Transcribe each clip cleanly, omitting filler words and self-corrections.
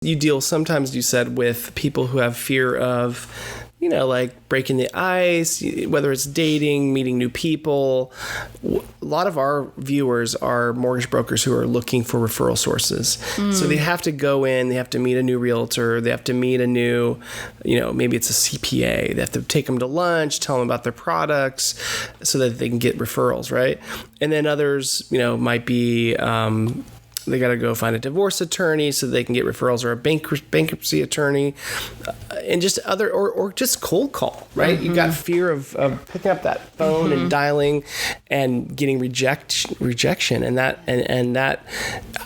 You deal sometimes, you said, with people who have fear of, like breaking the ice, whether it's dating, meeting new people. A lot of our viewers are mortgage brokers who are looking for referral sources. So they have to go in, they have to meet a new realtor, they have to meet a new, maybe it's a CPA. They have to take them to lunch, tell them about their products so that they can get referrals, right? And then others, might be... they got to go find a divorce attorney so they can get referrals, or a bankruptcy attorney, and just other, or just cold call, right? You've got fear of picking up that phone and dialing and getting rejection. And that,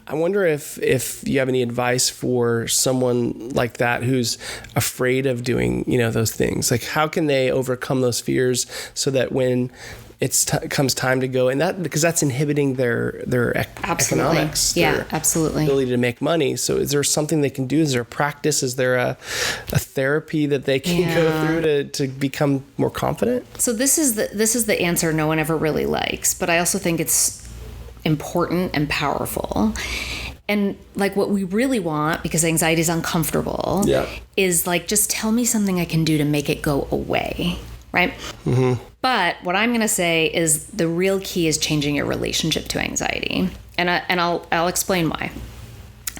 I wonder if you have any advice for someone like that who's afraid of doing, those things. Like, how can they overcome those fears so that when comes time to go, and that, because that's inhibiting their economics, their ability to make money. So is there something they can do? Is there a practice? Is there a therapy that they can go through to become more confident? So this is the answer no one ever really likes, but I also think it's important and powerful. And like, what we really want, because anxiety is uncomfortable, is like, just tell me something I can do to make it go away. Right? But what I'm going to say is the real key is changing your relationship to anxiety. And I'll explain why.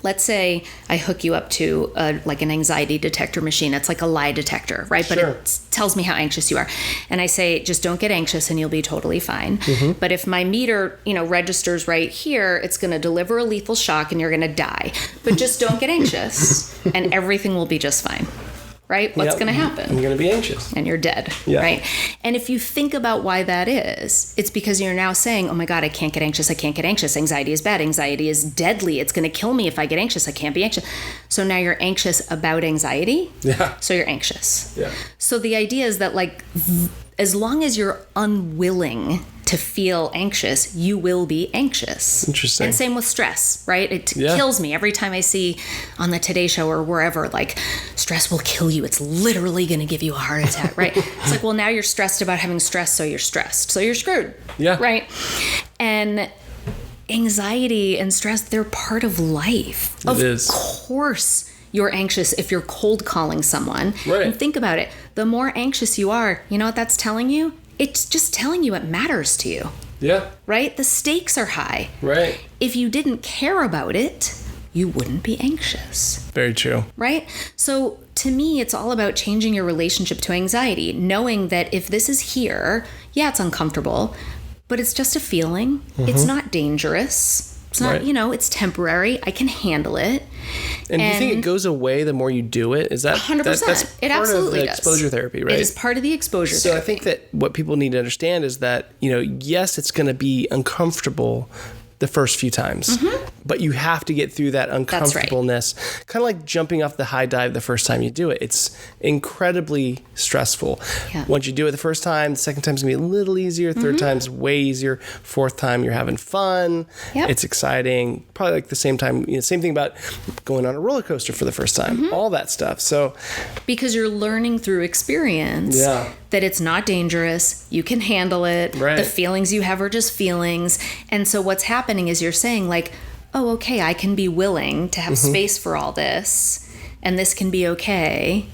Let's say I hook you up to like an anxiety detector machine. It's like a lie detector, right? But it tells me how anxious you are. And I say, just don't get anxious and you'll be totally fine. But if my meter, registers right here, it's going to deliver a lethal shock and you're going to die. But just don't get anxious and everything will be just fine. Right? What's going to happen? I'm going to be anxious. And you're dead. Right? And if you think about why that is, it's because you're now saying, oh my God, I can't get anxious. I can't get anxious. Anxiety is bad. Anxiety is deadly. It's going to kill me if I get anxious. I can't be anxious. So now you're anxious about anxiety. So you're anxious. So the idea is that, like, as long as you're unwilling to feel anxious, you will be anxious. Interesting. And same with stress, right? It kills me every time I see on the Today Show or wherever, like, stress will kill you. It's literally going to give you a heart attack, right? It's like, well, now you're stressed about having stress, so you're stressed. So you're screwed. Right? And anxiety and stress, they're part of life. Of course you're anxious if you're cold calling someone. And think about it. The more anxious you are, you know what that's telling you? It's just telling you it matters to you. Right? The stakes are high. If you didn't care about it, you wouldn't be anxious. Very true. Right? So to me, it's all about changing your relationship to anxiety, knowing that if this is here, it's uncomfortable, but it's just a feeling. It's not dangerous. It's not, it's temporary. I can handle it. And do you think it goes away the more you do it? Is that 100%? That's it absolutely part of the does. Exposure therapy, right? It is part of the exposure therapy. So I think that what people need to understand is that, yes, it's going to be uncomfortable the first few times, but you have to get through that uncomfortableness. Kind of like jumping off the high dive the first time you do it. It's incredibly stressful. Once you do it the first time, the second time's gonna be a little easier, third time's way easier, fourth time you're having fun, it's exciting. Probably like the same time, same thing about going on a roller coaster for the first time, all that stuff. So because you're learning through experience that it's not dangerous, you can handle it, the feelings you have are just feelings. And so what's happening is you're saying, like, oh, okay, I can be willing to have space for all this, and this can be okay.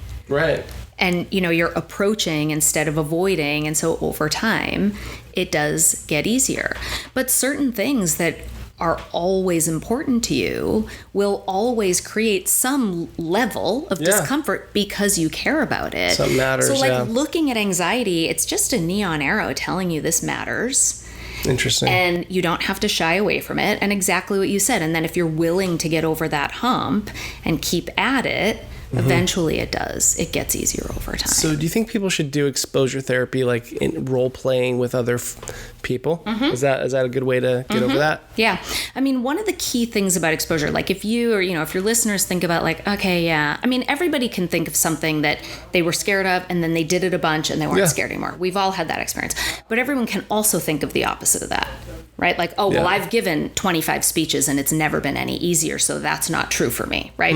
And, you're approaching instead of avoiding. And so over time, it does get easier. But certain things that are always important to you will always create some level of discomfort because you care about it. Something matters. So like looking at anxiety, it's just a neon arrow telling you this matters. Interesting. And you don't have to shy away from it. And exactly what you said. And then if you're willing to get over that hump and keep at it, eventually it does. It gets easier over time. So do you think people should do exposure therapy, like in role playing with other people? Is that a good way to get over that? Yeah. I mean, one of the key things about exposure, like if you or, if your listeners think about like, okay, I mean, everybody can think of something that they were scared of and then they did it a bunch and they weren't scared anymore. We've all had that experience. But everyone can also think of the opposite of that. Right? Like, oh, well, I've given 25 speeches and it's never been any easier, so that's not true for me, right?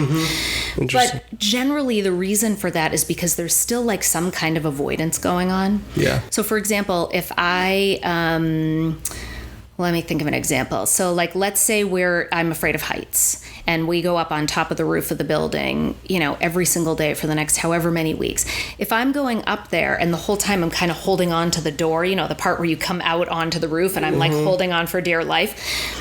But generally, the reason for that is because there's still like some kind of avoidance going on. So, for example, if I Let me think of an example. So like, let's say I'm afraid of heights and we go up on top of the roof of the building, every single day for the next however many weeks. If I'm going up there and the whole time I'm kind of holding on to the door, the part where you come out onto the roof and I'm like holding on for dear life,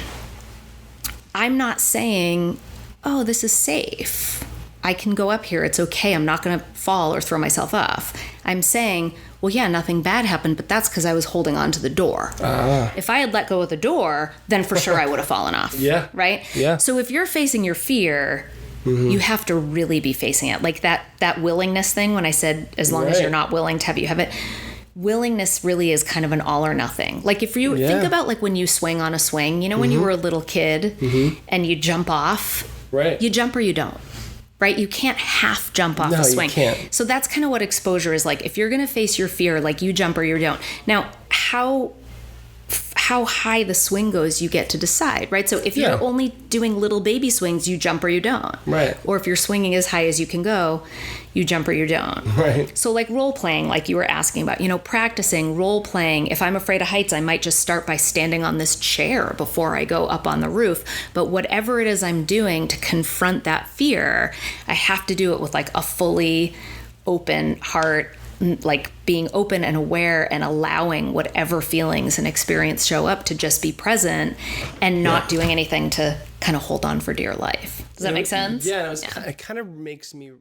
I'm not saying, oh, this is safe. I can go up here. It's okay. I'm not going to fall or throw myself off. I'm saying, well, yeah, nothing bad happened, but that's because I was holding on to the door. If I had let go of the door, then for sure I would have fallen off. Yeah. Right? Yeah. So if you're facing your fear, you have to really be facing it. Like that willingness thing, when I said, as long as you're not willing to have it, willingness really is kind of an all or nothing. Like if you think about like when you swing on a swing, when you were a little kid and you jump off, you jump or you don't. Right? You can't half jump off a swing. You can't. So that's kind of what exposure is like. If you're going to face your fear, like you jump or you don't. Now, how high the swing goes, you get to decide, right? So if you're only doing little baby swings, you jump or you don't. Right. Or if you're swinging as high as you can go, you jump or you don't. Right. So like role playing, like you were asking about, practicing role playing. If I'm afraid of heights, I might just start by standing on this chair before I go up on the roof. But whatever it is I'm doing to confront that fear, I have to do it with like a fully open heart, like being open and aware and allowing whatever feelings and experience show up to just be present and not doing anything to kind of hold on for dear life. Does that make sense? Yeah, it kind of makes me